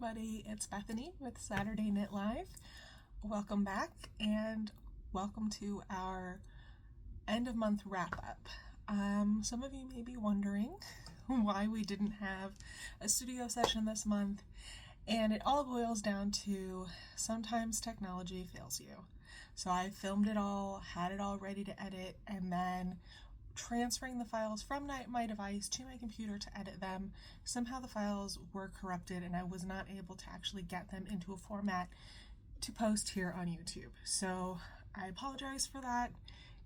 everybody, it's Bethany with Saturday Knit Live. Welcome back and welcome to our end of month wrap up. Some of you may be wondering why we didn't have a studio session this month, and it all boils down to sometimes technology fails you. So I filmed it all, had it all ready to edit, and then transferring the files from my device to my computer to edit them, somehow the files were corrupted and I was not able to actually get them into a format to post here on YouTube. So I apologize for that.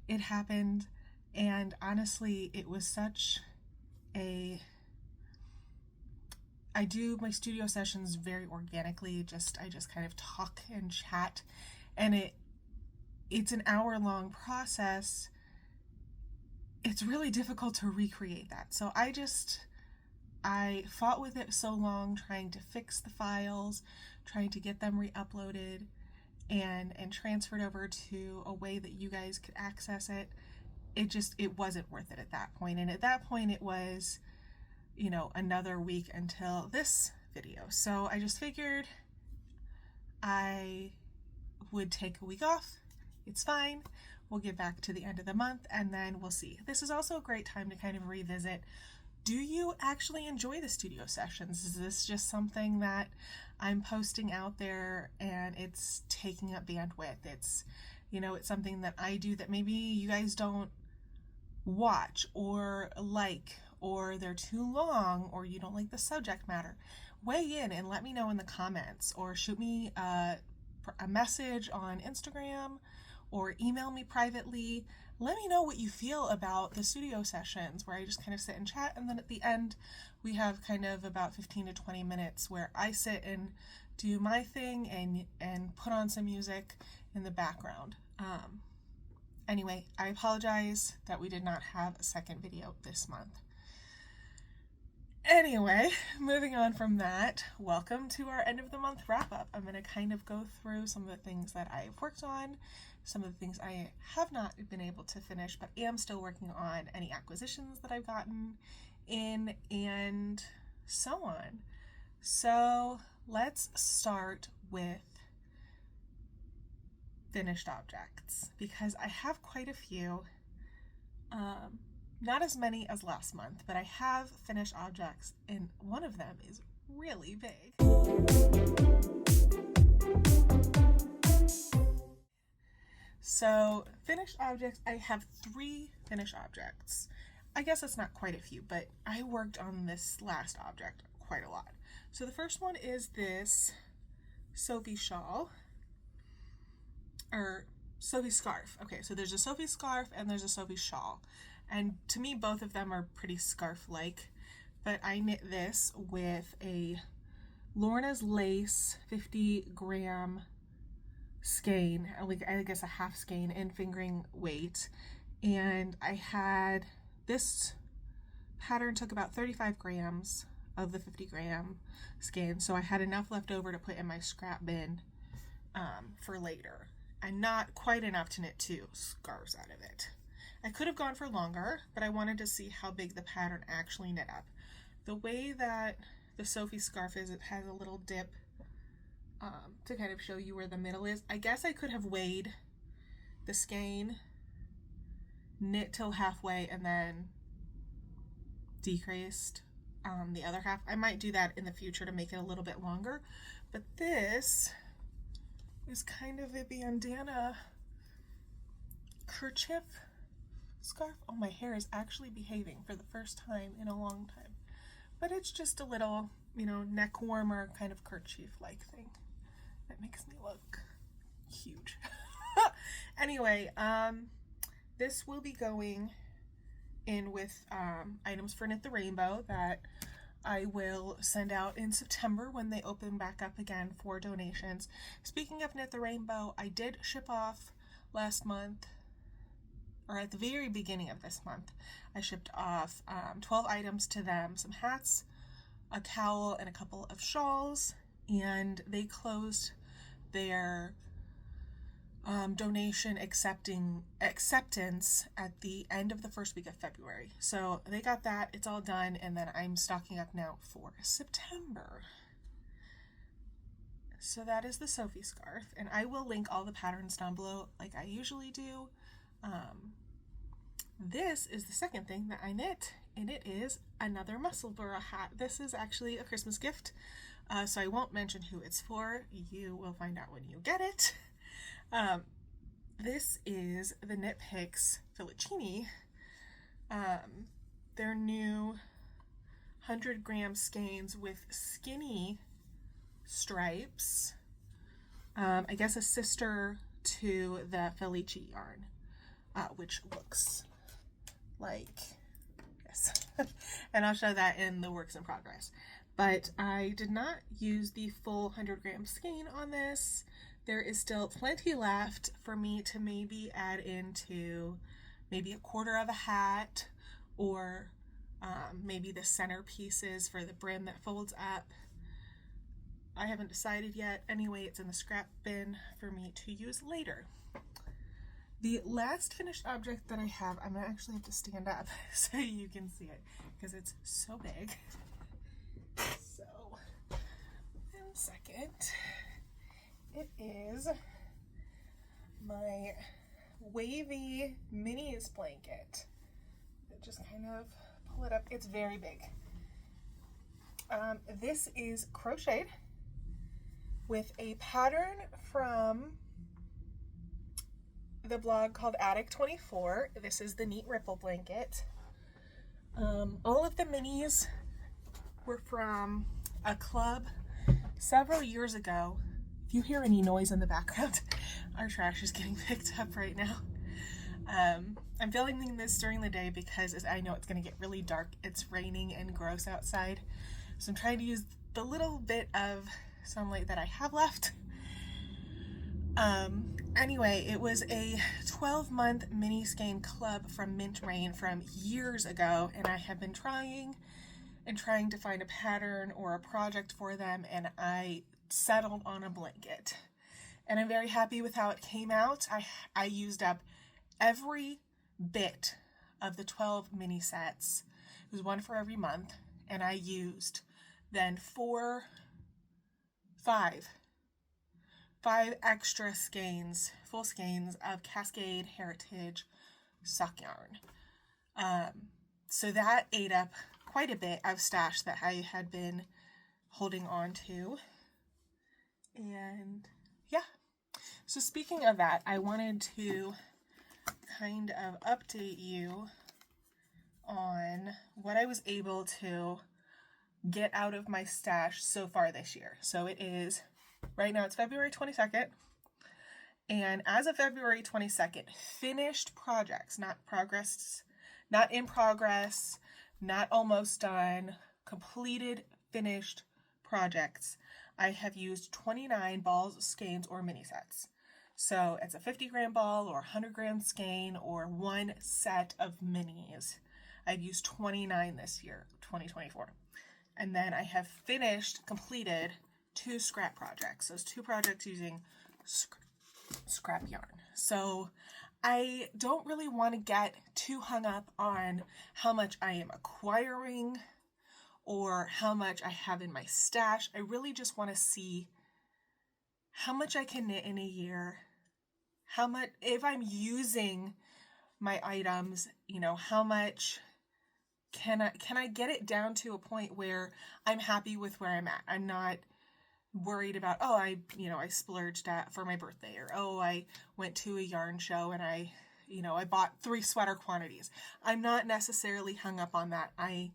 It happened, and honestly it was such a I do my studio sessions very organically, I just kind of talk and chat, and it's an hour-long process. It's really difficult to recreate that. So I fought with it so long, trying to fix the files, trying to get them re-uploaded and transferred over to a way that you guys could access it. It wasn't worth it at that point. And at that point it was, another week until this video. So I just figured I would take a week off. It's fine. We'll get back to the end of the month and then we'll see. This is also a great time to kind of revisit, do you actually enjoy the studio sessions? Is this just something that I'm posting out there and it's taking up bandwidth? It's something that I do that maybe you guys don't watch or like, or they're too long, or you don't like the subject matter. Weigh in and let me know in the comments, or shoot me a message on Instagram, or email me privately. Let me know what you feel about the studio sessions where I just kind of sit and chat, and then at the end we have kind of about 15 to 20 minutes where I sit and do my thing and put on some music in the background. Anyway, I apologize that we did not have a second video this month. Anyway, moving on from that, welcome to our end of the month wrap up. I'm going to kind of go through some of the things that I've worked on, some of the things I have not been able to finish, but am still working on, any acquisitions that I've gotten in, and so on. So let's start with finished objects, because I have quite a few. Not as many as last month, but I have finished objects, and one of them is really big. So finished objects, I have 3 finished objects. I guess it's not quite a few, but I worked on this last object quite a lot. So the first one is this Sophie shawl, or Sophie scarf. Okay, so there's a Sophie scarf and there's a Sophie shawl. And to me, both of them are pretty scarf-like, but I knit this with a Lorna's Lace 50-gram skein, I guess a half skein in fingering weight. And I had, this pattern took about 35 grams of the 50-gram skein, so I had enough left over to put in my scrap bin for later, and not quite enough to knit 2 scarves out of it. I could have gone for longer, but I wanted to see how big the pattern actually knit up. The way that the Sophie scarf is, it has a little dip to kind of show you where the middle is. I guess I could have weighed the skein, knit till halfway, and then decreased the other half. I might do that in the future to make it a little bit longer, but this is kind of a bandana kerchief scarf. Oh, my hair is actually behaving for the first time in a long time, but it's just a little, neck warmer kind of kerchief-like thing that makes me look huge. Anyway, this will be going in with items for Knit the Rainbow that I will send out in September when they open back up again for donations. Speaking of Knit the Rainbow, I did ship off last month, or at the very beginning of this month, I shipped off 12 items to them, some hats, a cowl, and a couple of shawls, and they closed their donation acceptance at the end of the first week of February. So they got that, it's all done, and then I'm stocking up now for September. So that is the Sophie scarf, and I will link all the patterns down below like I usually do. This is the second thing that I knit, and it is another Musselburgh hat. This is actually a Christmas gift, so I won't mention who it's for. You will find out when you get it. This is the Knit Picks Filicini. Their new 100-gram skeins with skinny stripes. I guess a sister to the Felici yarn, which looks like this. And I'll show that in the works in progress. But I did not use the full 100-gram skein on this. There is still plenty left for me to maybe add into maybe a quarter of a hat, or maybe the center pieces for the brim that folds up. I haven't decided yet. Anyway, it's in the scrap bin for me to use later. The last finished object that I have, I'm gonna actually have to stand up so you can see it because it's so big. So, 1 second. It is my wavy minis blanket. Just kind of pull it up. It's very big. This is crocheted with a pattern from the blog called Attic 24. This is the Neat Ripple blanket. All of the minis were from a club several years ago. If you hear any noise in the background, our trash is getting picked up right now. I'm filming this during the day because I know it's going to get really dark. It's raining and gross outside. So I'm trying to use the little bit of sunlight that I have left. Anyway, it was a 12-month mini skein club from Mint Rain from years ago, and I have been trying to find a pattern or a project for them, and I settled on a blanket. And I'm very happy with how it came out. I used up every bit of the 12 mini sets. It was one for every month, and I used then five extra skeins, full skeins of Cascade Heritage sock yarn. So that ate up quite a bit of stash that I had been holding on to. And yeah, so speaking of that, I wanted to kind of update you on what I was able to get out of my stash so far this year. So it is, right now it's February 22nd, and as of February 22nd, finished projects, not in progress, not almost done, completed, finished projects, I have used 29 balls, skeins, or mini sets. So it's a 50-gram ball or 100-gram skein or one set of minis. I've used 29 this year, 2024. And then I have completed 2 scrap projects. Those 2 projects using scrap yarn. So I don't really want to get too hung up on how much I am acquiring or how much I have in my stash. I really just want to see how much I can knit in a year, how much, if I'm using my items, how much can I get it down to a point where I'm happy with where I'm at. I'm not worried about, I splurged for my birthday, or I went to a yarn show and I bought 3 sweater quantities. I'm not necessarily hung up on that. I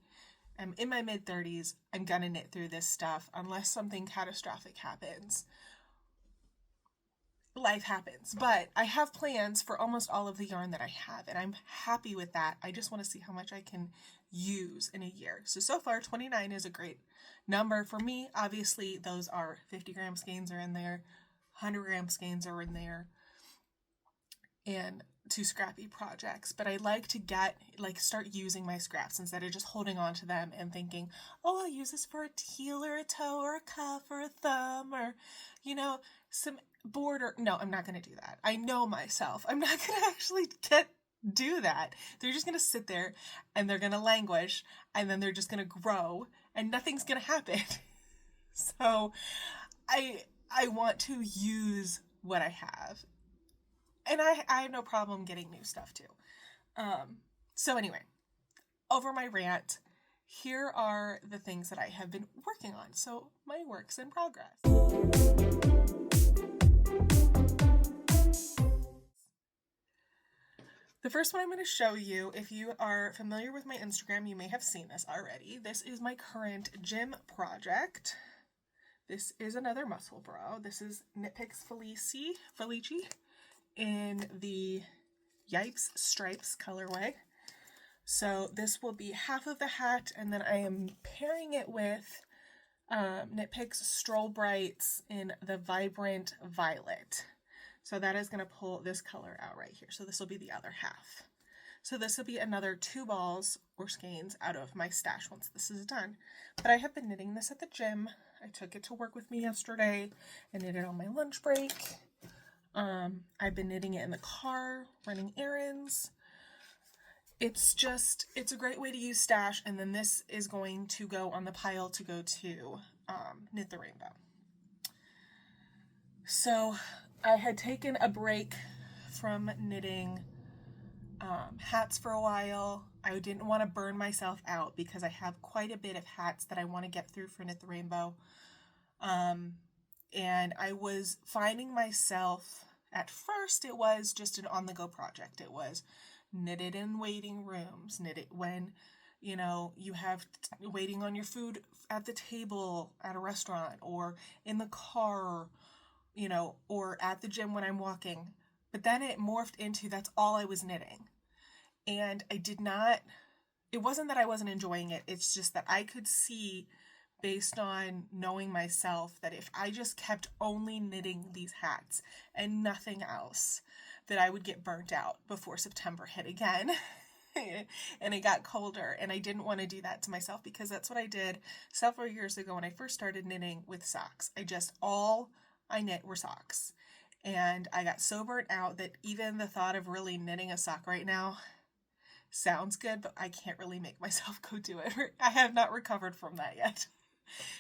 am in my mid-30s. I'm gonna knit through this stuff unless something catastrophic happens. Life happens, but I have plans for almost all of the yarn that I have, and I'm happy with that. I just want to see how much I can use in a year. So far, 29 is a great number for me. Obviously, those are 50-gram skeins are in there, 100-gram skeins are in there, and 2 scrappy projects. But I like to start using my scraps instead of just holding on to them and thinking, I'll use this for a teal or a toe or a cuff or a thumb or, some border. No, I'm not going to do that. I know myself. I'm not going to actually do that. They're just going to sit there and they're going to languish and then they're just going to grow and nothing's going to happen. So I want to use what I have. And I have no problem getting new stuff too. So anyway, over my rant, here are the things that I have been working on. So my work's in progress. The first one I'm going to show you, if you are familiar with my Instagram, you may have seen this already. This is my current gym project. This is another muscle bra. This is Knit Picks Felici in the Yipes Stripes colorway. So this will be half of the hat, and then I am pairing it with Knit Picks Stroll Brights in the Vibrant Violet. So that is going to pull this color out right here. So this will be the other half. So this will be another 2 balls or skeins out of my stash once this is done. But I have been knitting this at the gym. I took it to work with me yesterday. I knit it on my lunch break. I've been knitting it in the car, running errands. It's a great way to use stash, and then this is going to go on the pile to go to Knit the Rainbow. So I had taken a break from knitting hats for a while. I didn't want to burn myself out because I have quite a bit of hats that I want to get through for Knit the Rainbow. And I was finding myself, at first it was just an on-the-go project. It was knitted in waiting rooms, knit it when, you have waiting on your food at the table at a restaurant or in the car, or at the gym when I'm walking. But then it morphed into that's all I was knitting. And it wasn't that I wasn't enjoying it. It's just that I could see, based on knowing myself, that if I just kept only knitting these hats and nothing else, that I would get burnt out before September hit again. And it got colder, and I didn't want to do that to myself, because that's what I did several years ago when I first started knitting with socks. All I knit were socks. And I got so burnt out that even the thought of really knitting a sock right now sounds good, but I can't really make myself go do it. I have not recovered from that yet.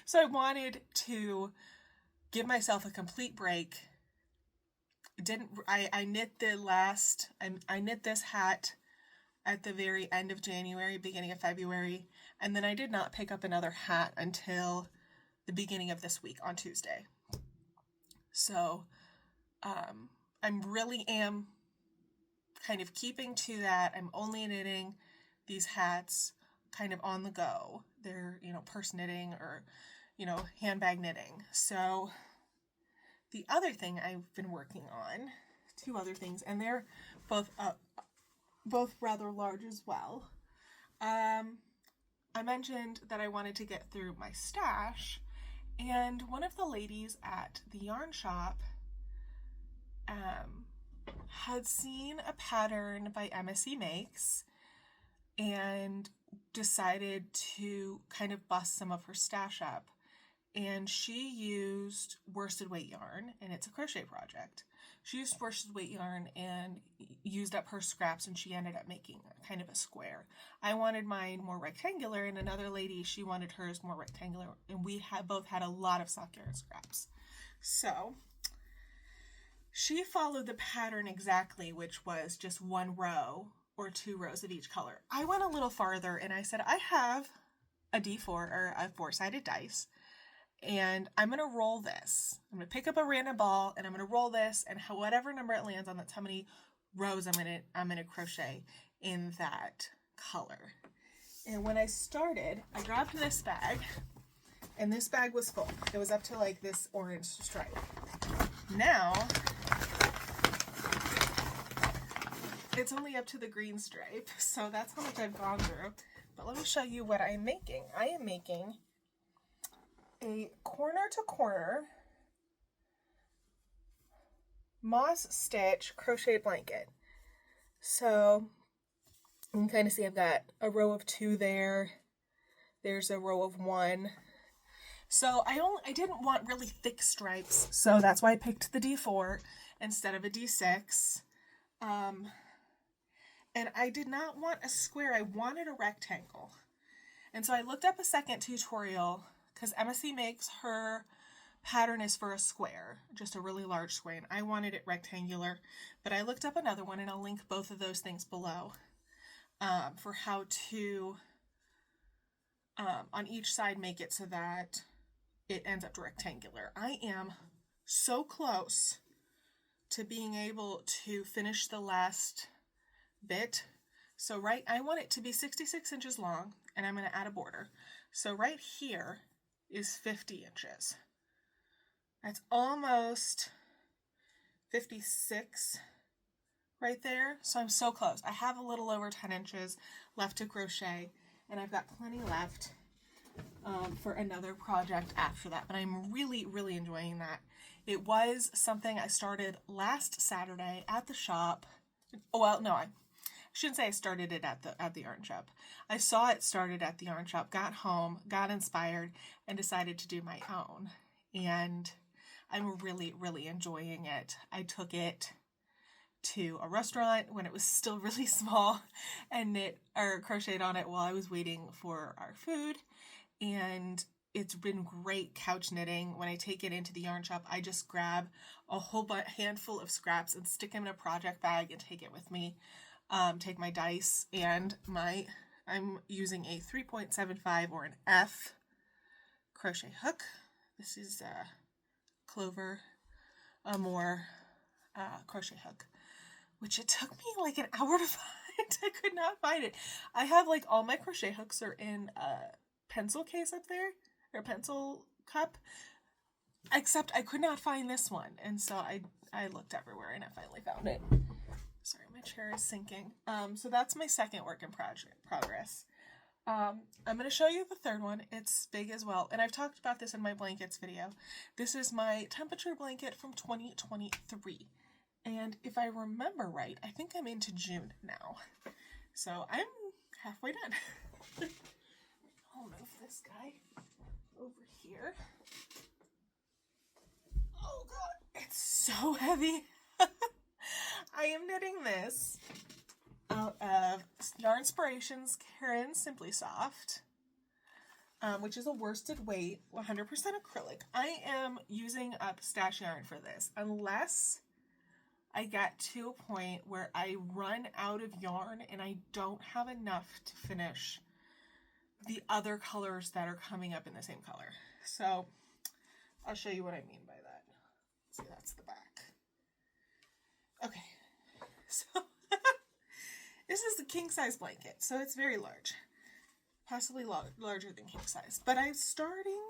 So I wanted to give myself a complete break. I knit I knit this hat at the very end of January, beginning of February, and then I did not pick up another hat until the beginning of this week on Tuesday. So I really am kind of keeping to that. I'm only knitting these hats kind of on the go. They're, purse knitting or, handbag knitting. So the other thing I've been working on, 2 other things, and they're both rather large as well. I mentioned that I wanted to get through my stash, and one of the ladies at the yarn shop had seen a pattern by MSC Makes and decided to kind of bust some of her stash up. And she used worsted weight yarn, and it's a crochet project. She used worsted weight yarn and used up her scraps, and she ended up making kind of a square. I wanted mine more rectangular, and another lady, she wanted hers more rectangular, and we both had a lot of sock yarn scraps. So she followed the pattern exactly, which was just 1 row or 2 rows of each color. I went a little farther, and I said, I have a D4 or a 4-sided dice, and I'm going to roll this. I'm going to pick up a random ball, and I'm going to roll this, and whatever number it lands on, that's how many rows I'm going to crochet in that color. And when I started, I grabbed this bag, and this bag was full. It was up to like this orange stripe. Now it's only up to the green stripe, so that's how much I've gone through. But let me show you what I'm making. I am making a corner-to-corner moss stitch crochet blanket. So you can kind of see I've got a row of 2 there. There's a row of 1. So I didn't want really thick stripes, so that's why I picked the D4 instead of a D6. And I did not want a square, I wanted a rectangle. And so I looked up a second tutorial, because MSC Makes her pattern is for a square, just a really large square, and I wanted it rectangular, but I looked up another one, and I'll link both of those things below for how to, on each side, make it so that it ends up rectangular. I am so close to being able to finish the last bit. So I want it to be 66 inches long, and I'm going to add a border. So right here is 50 inches. That's almost 56 right there. So I'm so close. I have a little over 10 inches left to crochet, and I've got plenty left for another project after that. But I'm really, really enjoying that. It was something I started last Saturday at the shop. Well, no, I shouldn't say I started it at the yarn shop. I saw it started at the yarn shop, got home, got inspired, and decided to do my own. And I'm really, really enjoying it. I took it to a restaurant when it was still really small and crocheted on it while I was waiting for our food. And it's been great couch knitting. When I take it into the yarn shop, I just grab a whole handful of scraps and stick them in a project bag and take it with me. Take my dice and I'm using a 3.75 or an F crochet hook. This is Clover Amour crochet hook, which it took me like an hour to find. I could not find it. I have like all my crochet hooks are in a pencil case up there, or pencil cup, except I could not find this one, and so I looked everywhere and I finally found it. Sorry, my chair is sinking. So that's my second work in progress. I'm going to show you the third one. It's big as well, and I've talked about this in my blankets video. This is my temperature blanket from 2023, and if I remember right, I think I'm into June now, so I'm halfway done. I'll move this guy over here. Oh god, it's so heavy. I am knitting this out of Yarnspirations Caron Simply Soft, which is a worsted weight, 100% acrylic. I am using up stash yarn for this, unless I get to a point where I run out of yarn and I don't have enough to finish the other colors that are coming up in the same color. So I'll show you what I mean by that. See, that's the back. Okay, so this is the king size blanket, so it's very large, possibly larger than king size. But I'm starting,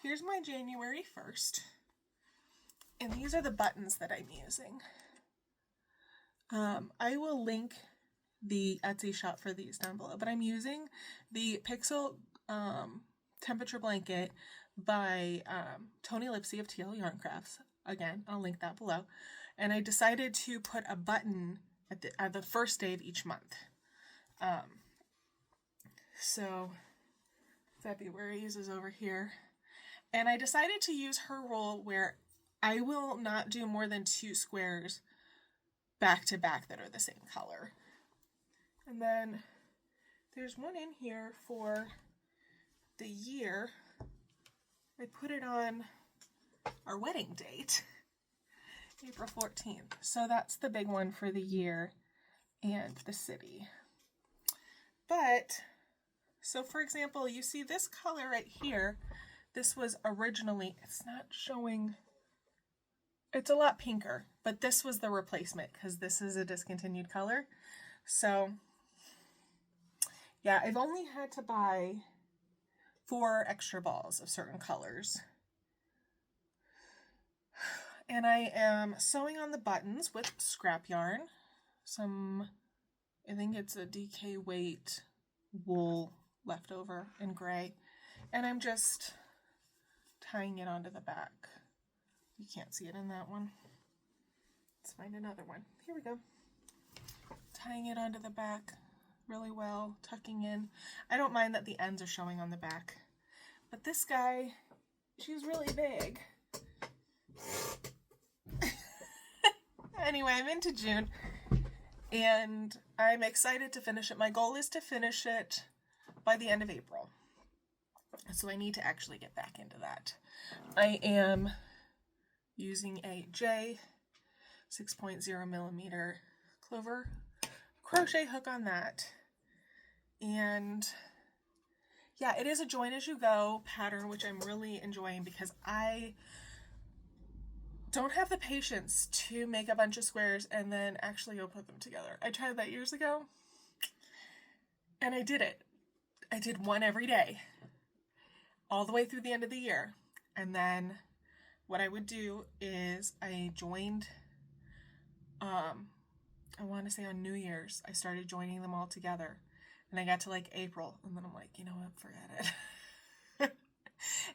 here's my January 1st, and these are the buttons that I'm using. I will link the Etsy shop for these down below, but I'm using the Pixel temperature blanket by Tony Lipsy of TL Yarn Crafts. Again, I'll link that below. And I decided to put a button at the first day of each month. So February's is over here. And I decided to use her rule where I will not do more than 2 squares back to back that are the same color. And then there's one in here for the year. I put it on our wedding date, April 14th. So that's the big one for the year and the city. But, so for example, you see this color right here. This was originally, it's not showing, it's a lot pinker, but this was the replacement because this is a discontinued color. So yeah, I've only had to buy 4 extra balls of certain colors. And I am sewing on the buttons with scrap yarn. I think it's a DK weight wool leftover in gray. And I'm just tying it onto the back. You can't see it in that one. Let's find another one. Here we go. Tying it onto the back really well, tucking in. I don't mind that the ends are showing on the back. But this guy, she's really big. Anyway, I'm into June, and I'm excited to finish it. My goal is to finish it by the end of April. So I need to actually get back into that. I am using a J 6.0 millimeter clover crochet hook on that. And yeah, it is a join as you go pattern, which I'm really enjoying because I don't have the patience to make a bunch of squares and then actually go put them together. I tried that years ago and I did it. I did one every day all the way through the end of the year. And then what I would do is I joined, I want to say on New Year's, I started joining them all together. And I got to like April, and then I'm like, you know what, forget it.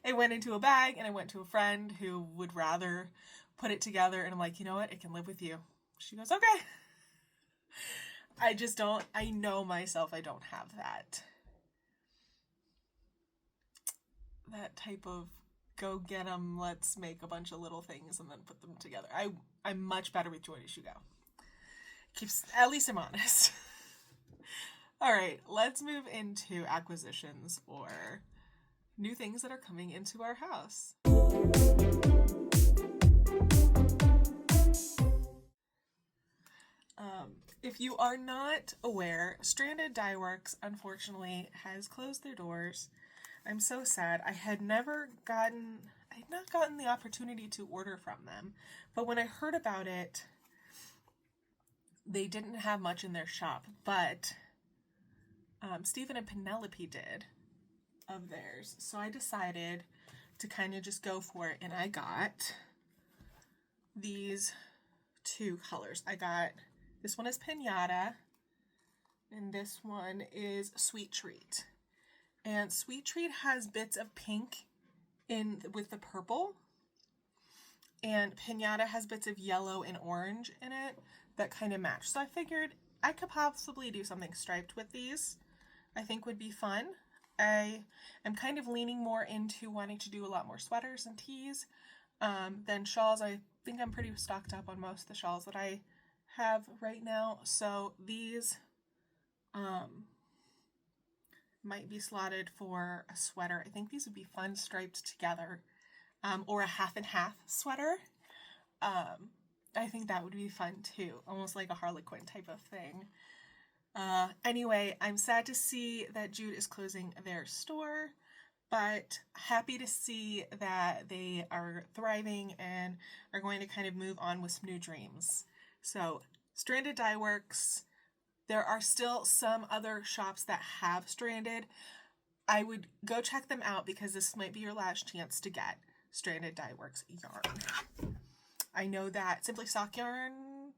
It went into a bag, and I went to a friend who would rather put it together, and I'm like, you know what, it can live with you. She goes, okay. I just don't, I know myself, I don't have that type of go get them, let's make a bunch of little things and then put them together. I'm much better with join as you go. Keeps, at least I'm honest. All right, let's move into acquisitions or new things that are coming into our house. If you are not aware, Stranded Dye Works unfortunately has closed their doors. I'm so sad. I had not gotten the opportunity to order from them, but when I heard about it, they didn't have much in their shop, but Stephen and Penelope did of theirs. So I decided to kind of just go for it, and I got these two colors. I got, this one is Pinata, and this one is Sweet Treat. And Sweet Treat has bits of pink in with the purple, and Pinata has bits of yellow and orange in it that kind of match. So I figured I could possibly do something striped with these. I think would be fun. I am kind of leaning more into wanting to do a lot more sweaters and tees than shawls. I think I'm pretty stocked up on most of the shawls that I have right now. So these might be slotted for a sweater. I think these would be fun striped together, or a half and half sweater. I think that would be fun too, almost like a Harlequin type of thing. Anyway, I'm sad to see that Jude is closing their store, but happy to see that they are thriving and are going to kind of move on with some new dreams. So, Stranded Dye Works, there are still some other shops that have Stranded. I would go check them out because this might be your last chance to get Stranded Dye Works yarn. I know that Simply Sock Yarn,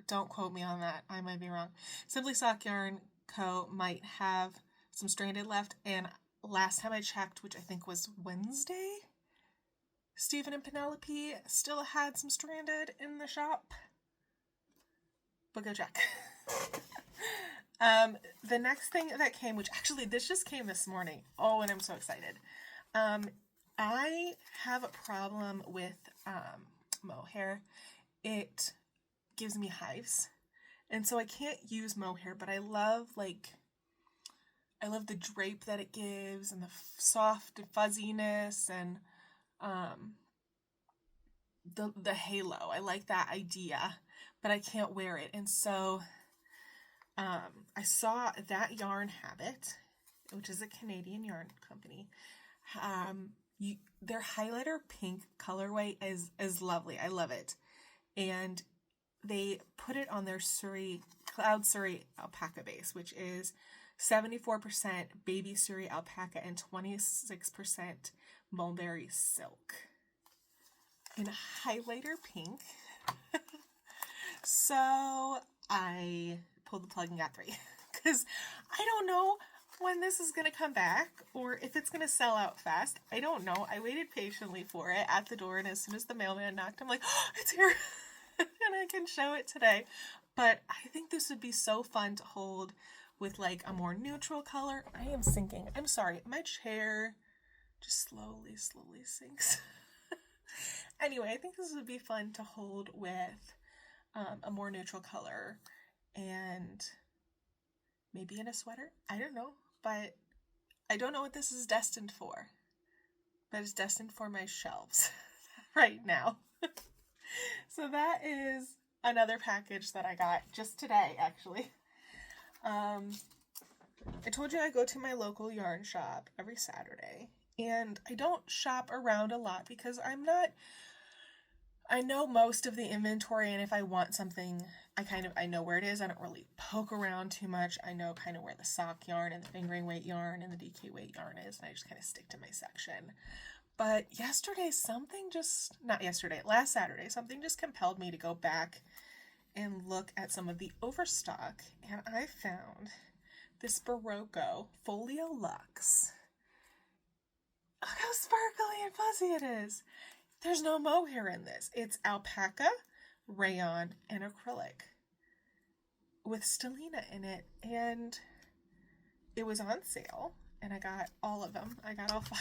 don't quote me on that, I might be wrong. Simply Sock Yarn Co. might have some Stranded left, and last time I checked, which I think was Wednesday, Stephen and Penelope still had some Stranded in the shop. But go check. The next thing that came, which actually this just came this morning. Oh, and I'm so excited. I have a problem with mohair. It gives me hives. And so I can't use mohair, but I love the drape that it gives and the soft fuzziness and the halo. I like that idea, but I can't wear it. And so I saw That Yarn Habit, which is a Canadian yarn company. Their highlighter pink colorway is lovely. I love it. And they put it on their Cloud Surrey alpaca base, which is 74% baby Surrey alpaca and 26% mulberry silk in highlighter pink. So I pulled the plug and got 3 because I don't know when this is going to come back or if it's going to sell out fast. I don't know. I waited patiently for it at the door, and as soon as the mailman knocked, I'm like, oh, it's here. And I can show it today. But I think this would be so fun to hold with like a more neutral color. I am sinking. I'm sorry. My chair just slowly sinks. Anyway, I think this would be fun to hold with a more neutral color and maybe in a sweater. I don't know. But I don't know what this is destined for, but it's destined for my shelves right now. So that is another package that I got just today, actually. I told you I go to my local yarn shop every Saturday, and I don't shop around a lot because I know most of the inventory, and if I want something, I know where it is. I don't really poke around too much. I know kind of where the sock yarn and the fingering weight yarn and the DK weight yarn is, and I just kind of stick to my section. But last Saturday, something just compelled me to go back and look at some of the overstock, and I found this Barocco Folio Luxe. Look how sparkly and fuzzy it is. There's no mohair in this. It's alpaca, rayon, and acrylic with stellina in it, and it was on sale, and I got all of them. I got all 5.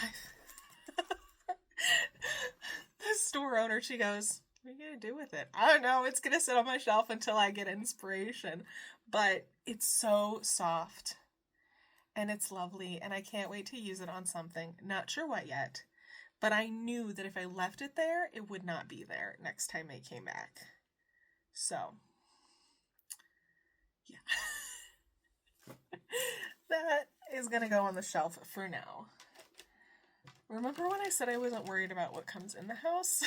The store owner, she goes, "What are you going to do with it?" I don't know. It's going to sit on my shelf until I get inspiration, but it's so soft, and it's lovely, and I can't wait to use it on something. Not sure what yet. But I knew that if I left it there, it would not be there next time I came back. So, yeah. That is going to go on the shelf for now. Remember when I said I wasn't worried about what comes in the house?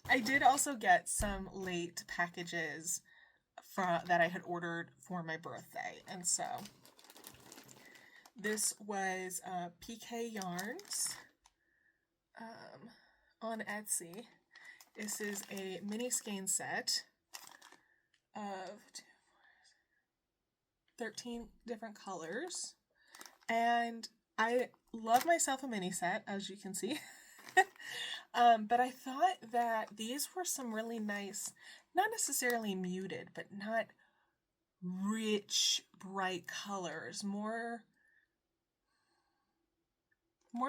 I did also get some late packages that I had ordered for my birthday. And so this was PK Yarns on Etsy. This is a mini skein set of 13 different colors. And I love myself a mini set, as you can see. But I thought that these were some really nice, not necessarily muted, but not rich, bright colors, more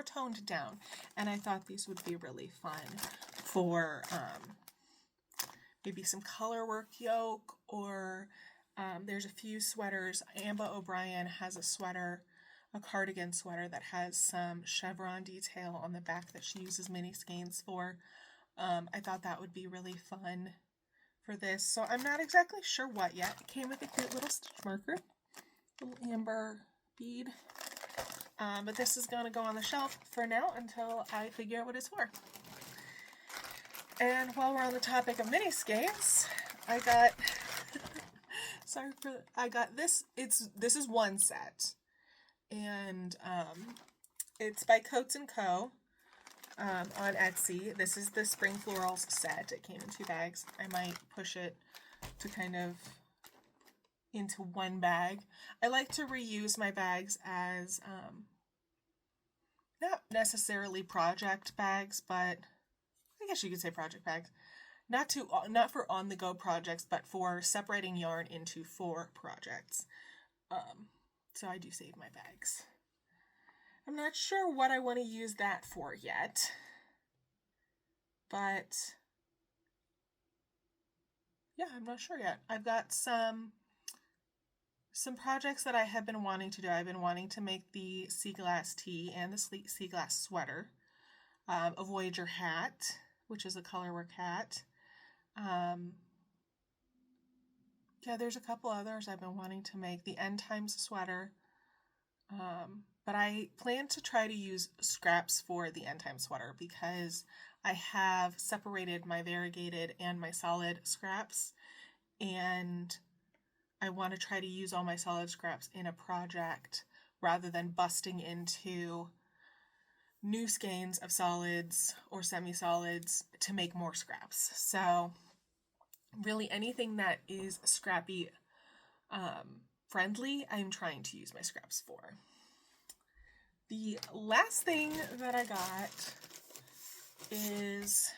toned down, and I thought these would be really fun for maybe some color work yoke, or there's a few sweaters. Amba O'Brien has a cardigan sweater that has some chevron detail on the back that she uses mini skeins for. I thought that would be really fun for this, so I'm not exactly sure what yet. It came with a cute little stitch marker, little amber bead. But this is going to go on the shelf for now until I figure out what it's for. And while we're on the topic of mini skeins, I got this. This is one set, and it's by Coats & Co. On Etsy. This is the Spring Florals set. It came in 2 bags. I might push it to kind of into one bag. I like to reuse my bags as not necessarily project bags, but I guess you could say project bags. Not for on-the-go projects, but for separating yarn into 4 projects. So I do save my bags. I'm not sure what I want to use that for yet, but yeah, I'm not sure yet. I've got some projects that I have been wanting to do. I've been wanting to make the sea glass tee and the sea glass sweater, a Voyager hat, which is a colorwork hat. Yeah, there's a couple others I've been wanting to make. The End Times sweater, but I plan to try to use scraps for the End Time sweater because I have separated my variegated and my solid scraps, and I want to try to use all my solid scraps in a project rather than busting into new skeins of solids or semi-solids to make more scraps. So really anything that is scrappy friendly, I'm trying to use my scraps for. The last thing that I got is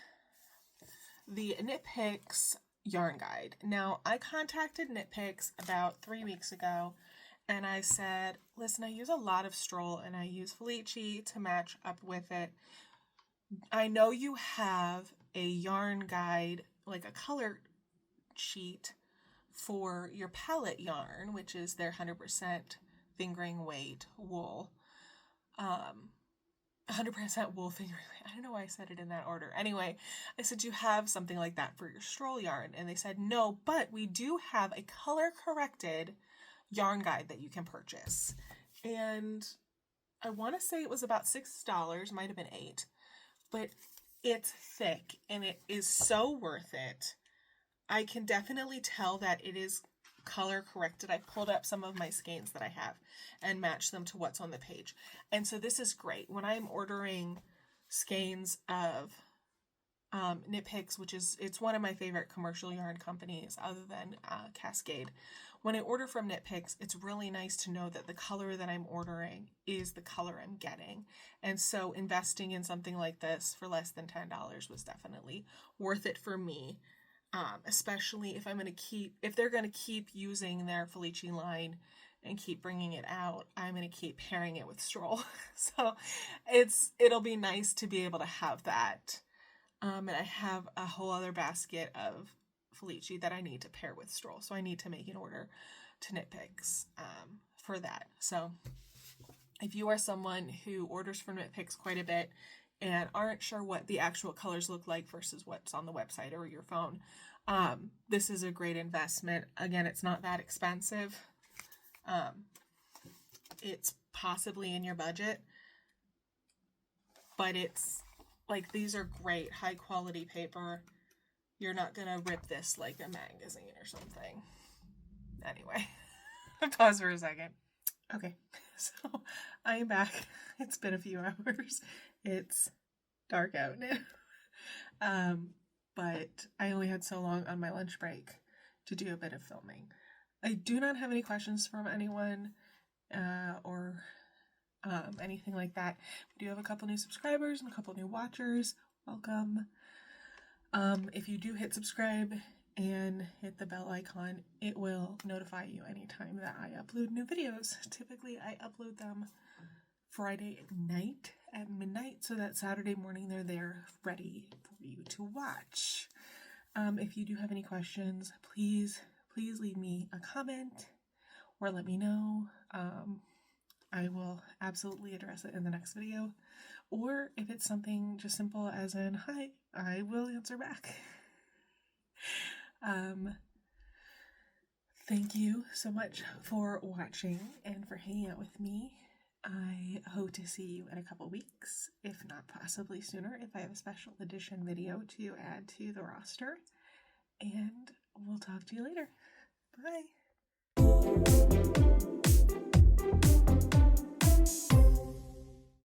the Knit Picks yarn guide. Now, I contacted Knit Picks about 3 weeks ago, and I said, listen, I use a lot of Stroll, and I use Felici to match up with it. I know you have a yarn guide, like a color sheet, for your pellet yarn, which is their 100% fingering weight wool, 100% wool fingering weight. I don't know why I said it in that order. Anyway, I said, do you have something like that for your stroll yarn? And they said, no, but we do have a color-corrected yarn guide that you can purchase. And I want to say it was about $6, might have been $8, but it's thick and it is so worth it. I can definitely tell that it is color corrected. I pulled up some of my skeins that I have and matched them to what's on the page. And so this is great. When I'm ordering skeins of Knit Picks, it's one of my favorite commercial yarn companies other than Cascade. When I order from Knit Picks, it's really nice to know that the color that I'm ordering is the color I'm getting. And so investing in something like this for less than $10 was definitely worth it for me. Especially if they're going to keep using their Felici line and keep bringing it out, I'm going to keep pairing it with Stroll. So it'll be nice to be able to have that. And I have a whole other basket of Felici that I need to pair with Stroll. So I need to make an order to Knit Picks for that. So if you are someone who orders from Knit Picks quite a bit and aren't sure what the actual colors look like versus what's on the website or your phone, this is a great investment. Again, it's not that expensive. It's possibly in your budget, but it's like, these are great high quality paper. You're not gonna rip this like a magazine or something. Anyway, pause for a second. Okay, so I am back. It's been a few hours. It's dark out now. But I only had so long on my lunch break to do a bit of filming. I do not have any questions from anyone or anything like that. We do have a couple new subscribers and a couple new watchers. Welcome. If you do hit subscribe and hit the bell icon, it will notify you anytime that I upload new videos. Typically, I upload them Friday night at midnight, so that Saturday morning they're there ready for you to watch. If you do have any questions, please leave me a comment or let me know. I will absolutely address it in the next video. Or if it's something just simple as in hi, I will answer back. Thank you so much for watching and for hanging out with me. I hope to see you in a couple weeks, if not possibly sooner, if I have a special edition video to add to the roster. And we'll talk to you later. Bye.